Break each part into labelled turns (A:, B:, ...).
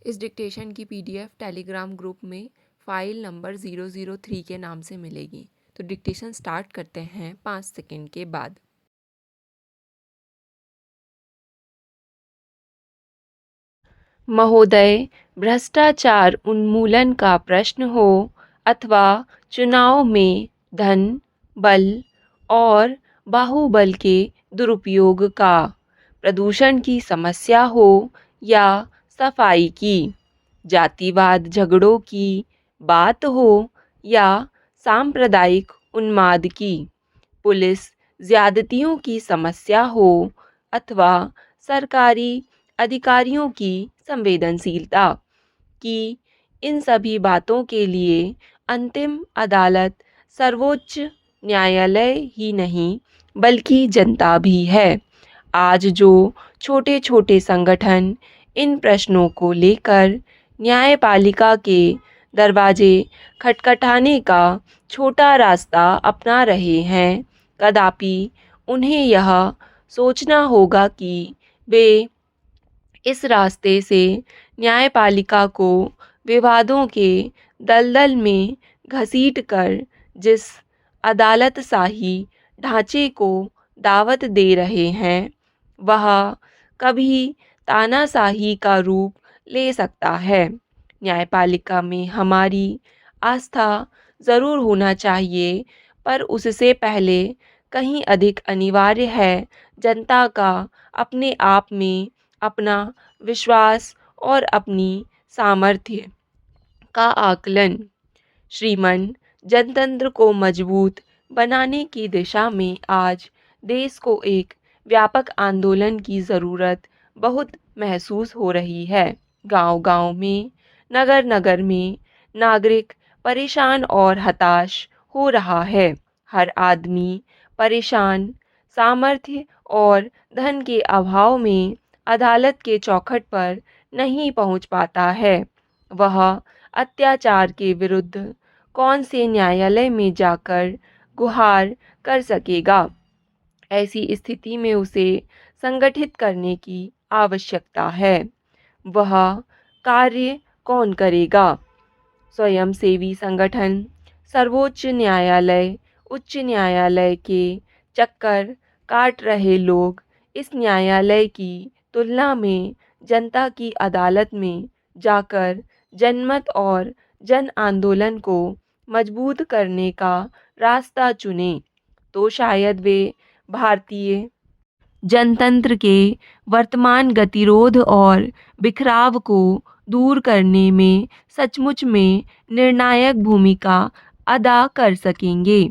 A: इस डिक्टेशन की PDF Telegram group में फ़ाइल नंबर 003 के नाम से मिलेगी। तो डिक्टेशन स्टार्ट करते हैं 5 सेकंड के बाद। महोदय, भ्रष्टाचार उन्मूलन का प्रश्न हो अथवा चुनाव में धन, बल और बाहुबल के दुरुपयोग का, प्रदूषण की समस्या हो या सफाई की, जातिवाद झगड़ों की बात हो या सांप्रदायिक उन्माद की, पुलिस ज्यादतियों की समस्या हो अथवा सरकारी अधिकारियों की संवेदनशीलता की, इन सभी बातों के लिए अंतिम अदालत सर्वोच्च न्यायालय ही नहीं बल्कि जनता भी है। आज जो छोटे छोटे संगठन इन प्रश्नों को लेकर न्यायपालिका के दरवाजे खटखटाने का छोटा रास्ता अपना रहे हैं, कदापि उन्हें यह सोचना होगा कि वे इस रास्ते से न्यायपालिका को विवादों के दलदल में घसीटकर जिस अदालतशाही ढांचे को दावत दे रहे हैं, वह कभी तानाशाही का रूप ले सकता है। न्यायपालिका में हमारी आस्था ज़रूर होना चाहिए, पर उससे पहले कहीं अधिक अनिवार्य है जनता का अपने आप में अपना विश्वास और अपनी सामर्थ्य का आकलन। श्रीमान, जनतंत्र को मजबूत बनाने की दिशा में आज देश को एक व्यापक आंदोलन की ज़रूरत बहुत महसूस हो रही है। गांव-गांव में, नगर-नगर में नागरिक परेशान और हताश हो रहा है। हर आदमी परेशान, सामर्थ्य और धन के अभाव में अदालत के चौखट पर नहीं पहुंच पाता है। वह अत्याचार के विरुद्ध कौन से न्यायालय में जाकर गुहार कर सकेगा? ऐसी स्थिति में उसे संगठित करने की आवश्यकता है। वह कार्य कौन करेगा? स्वयंसेवी संगठन, सर्वोच्च न्यायालय, उच्च न्यायालय के चक्कर काट रहे लोग इस न्यायालय की तुलना में जनता की अदालत में जाकर जनमत और जन आंदोलन को मजबूत करने का रास्ता चुने, तो शायद वे भारतीय जनतंत्र के वर्तमान गतिरोध और बिखराव को दूर करने में सचमुच में निर्णायक भूमिका अदा कर सकेंगे।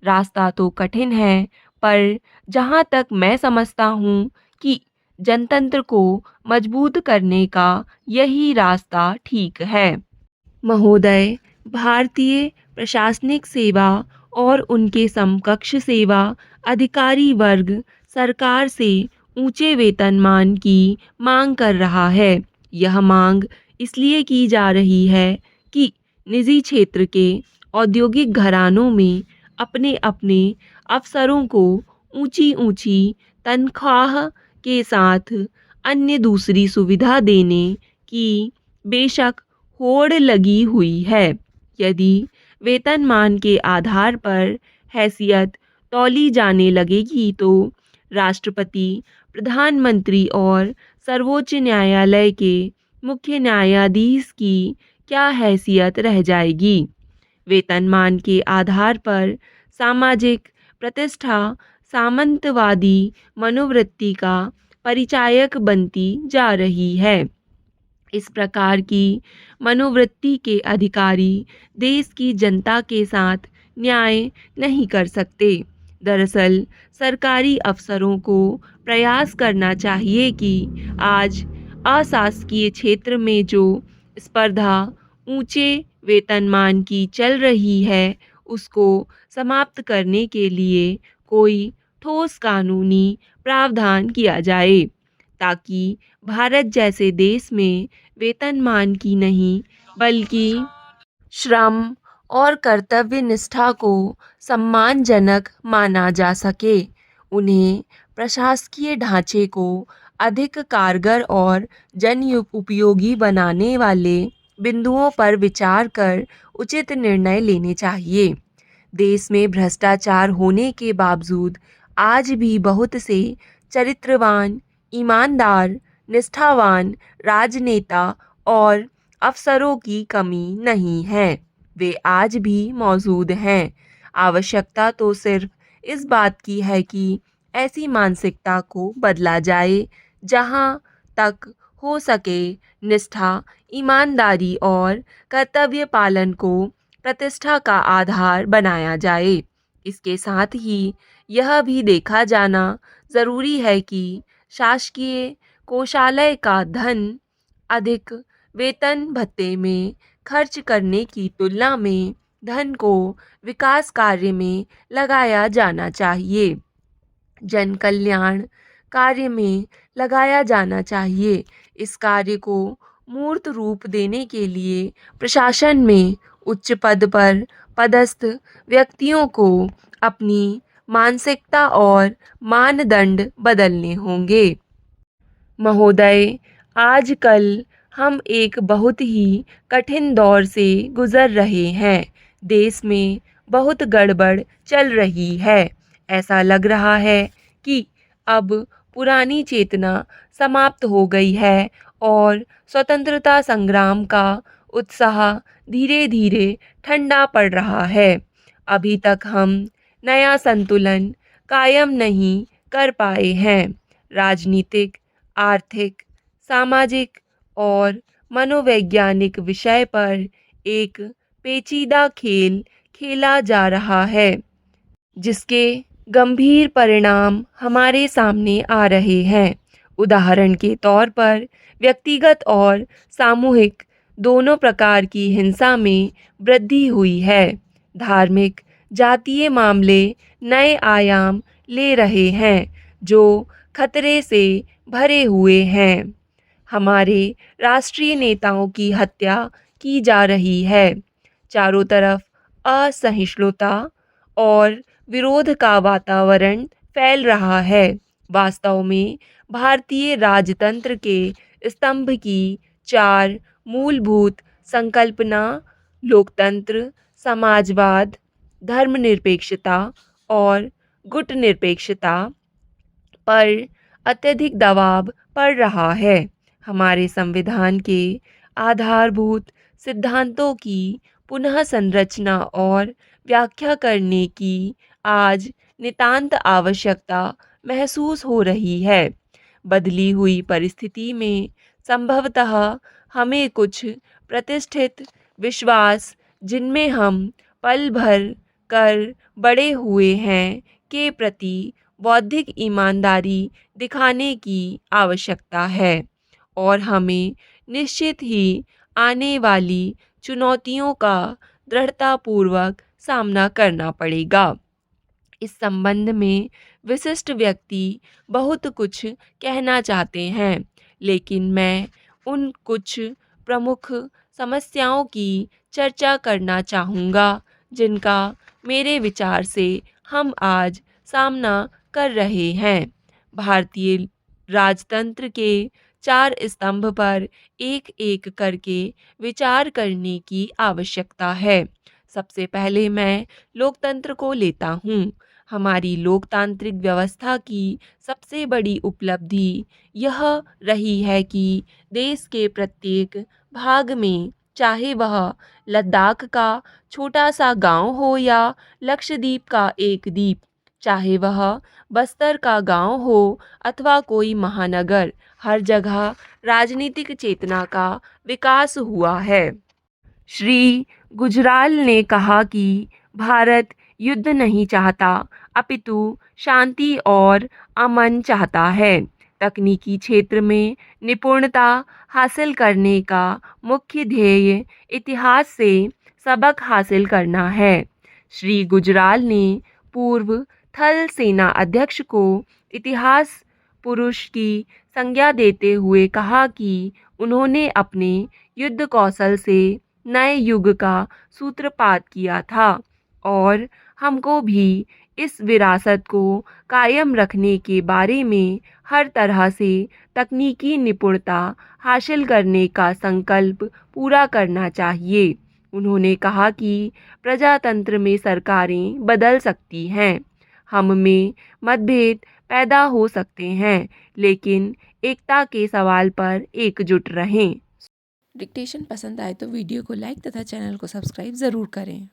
A: रास्ता तो कठिन है, पर जहाँ तक मैं समझता हूँ कि जनतंत्र को मजबूत करने का यही रास्ता ठीक है। महोदय, भारतीय प्रशासनिक सेवा और उनके समकक्ष सेवा अधिकारी वर्ग सरकार से ऊंचे वेतनमान की मांग कर रहा है। यह मांग इसलिए की जा रही है कि निजी क्षेत्र के औद्योगिक घरानों में अपने अपने अफसरों को ऊंची ऊंची तनख्वाह के साथ अन्य दूसरी सुविधा देने की बेशक होड़ लगी हुई है। यदि वेतनमान के आधार पर हैसियत तौली जाने लगेगी तो राष्ट्रपति, प्रधानमंत्री और सर्वोच्च न्यायालय के मुख्य न्यायाधीश की क्या हैसियत रह जाएगी? वेतनमान के आधार पर सामाजिक प्रतिष्ठा सामंतवादी मनोवृत्ति का परिचायक बनती जा रही है। इस प्रकार की मनोवृत्ति के अधिकारी देश की जनता के साथ न्याय नहीं कर सकते। दरअसल सरकारी अफसरों को प्रयास करना चाहिए कि आज अशासकीय क्षेत्र में जो स्पर्धा ऊंचे वेतनमान की चल रही है, उसको समाप्त करने के लिए कोई ठोस कानूनी प्रावधान किया जाए, ताकि भारत जैसे देश में वेतनमान की नहीं बल्कि श्रम और कर्तव्य निष्ठा को सम्मानजनक माना जा सके। उन्हें प्रशासकीय ढांचे को अधिक कारगर और जन उपयोगी बनाने वाले बिंदुओं पर विचार कर उचित निर्णय लेने चाहिए। देश में भ्रष्टाचार होने के बावजूद आज भी बहुत से चरित्रवान, ईमानदार, निष्ठावान राजनेता और अफसरों की कमी नहीं है। वे आज भी मौजूद हैं। आवश्यकता तो सिर्फ इस बात की है कि ऐसी मानसिकता को बदला जाए जहां तक हो सके निष्ठा, ईमानदारी और कर्तव्य पालन को प्रतिष्ठा का आधार बनाया जाए। इसके साथ ही यह भी देखा जाना ज़रूरी है कि शासकीय कोषालय का धन अधिक वेतन भत्ते में खर्च करने की तुलना में धन को विकास कार्य में लगाया जाना चाहिए। जन कल्याण कार्य में लगाया जाना चाहिए। इस कार्य को मूर्त रूप देने के लिए प्रशासन में उच्च पद पर पदस्थ व्यक्तियों को अपनी मानसिकता और मानदंड बदलने होंगे। महोदय, आजकल हम एक बहुत ही कठिन दौर से गुजर रहे हैं। देश में बहुत गड़बड़ चल रही है। ऐसा लग रहा है कि अब पुरानी चेतना समाप्त हो गई है और स्वतंत्रता संग्राम का उत्साह धीरे धीरे ठंडा पड़ रहा है। अभी तक हम नया संतुलन कायम नहीं कर पाए हैं। राजनीतिक, आर्थिक, सामाजिक और मनोवैज्ञानिक विषय पर एक पेचीदा खेल खेला जा रहा है, जिसके गंभीर परिणाम हमारे सामने आ रहे हैं। उदाहरण के तौर पर व्यक्तिगत और सामूहिक दोनों प्रकार की हिंसा में वृद्धि हुई है। धार्मिक, जातीय मामले नए आयाम ले रहे हैं जो खतरे से भरे हुए हैं। हमारे राष्ट्रीय नेताओं की हत्या की जा रही है। चारों तरफ असहिष्णुता और विरोध का वातावरण फैल रहा है। वास्तव में भारतीय राजतंत्र के स्तंभ की चार मूलभूत संकल्पना लोकतंत्र, समाजवाद, धर्मनिरपेक्षता और गुटनिरपेक्षता पर अत्यधिक दबाव पड़ रहा है। हमारे संविधान के आधारभूत सिद्धांतों की पुनः संरचना और व्याख्या करने की आज नितांत आवश्यकता महसूस हो रही है। बदली हुई परिस्थिति में संभवतः हमें कुछ प्रतिष्ठित विश्वास, जिनमें हम पल भर कर बड़े हुए हैं, के प्रति बौद्धिक ईमानदारी दिखाने की आवश्यकता है और हमें निश्चित ही आने वाली चुनौतियों का दृढ़तापूर्वक सामना करना पड़ेगा। इस संबंध में विशिष्ट व्यक्ति बहुत कुछ कहना चाहते हैं, लेकिन मैं उन कुछ प्रमुख समस्याओं की चर्चा करना चाहूँगा जिनका मेरे विचार से हम आज सामना कर रहे हैं। भारतीय राजतंत्र के चार स्तंभ पर एक एक करके विचार करने की आवश्यकता है। सबसे पहले मैं लोकतंत्र को लेता हूँ। हमारी लोकतांत्रिक व्यवस्था की सबसे बड़ी उपलब्धि यह रही है कि देश के प्रत्येक भाग में, चाहे वह लद्दाख का छोटा सा गांव हो या लक्षद्वीप का एक द्वीप, चाहे वह बस्तर का गांव हो अथवा कोई महानगर, हर जगह राजनीतिक चेतना का विकास हुआ है। श्री गुजराल ने कहा कि भारत युद्ध नहीं चाहता, अपितु शांति और अमन चाहता है। तकनीकी क्षेत्र में निपुणता हासिल करने का मुख्य ध्येय इतिहास से सबक हासिल करना है। श्री गुजराल ने पूर्व थल सेना अध्यक्ष को इतिहास पुरुष की संज्ञा देते हुए कहा कि उन्होंने अपने युद्ध कौशल से नए युग का सूत्रपात किया था और हमको भी इस विरासत को कायम रखने के बारे में हर तरह से तकनीकी निपुणता हासिल करने का संकल्प पूरा करना चाहिए। उन्होंने कहा कि प्रजातंत्र में सरकारें बदल सकती हैं, हम में मतभेद पैदा हो सकते हैं, लेकिन एकता के सवाल पर एकजुट रहें।
B: डिक्टेशन पसंद आए तो वीडियो को लाइक तथा चैनल को सब्सक्राइब ज़रूर करें।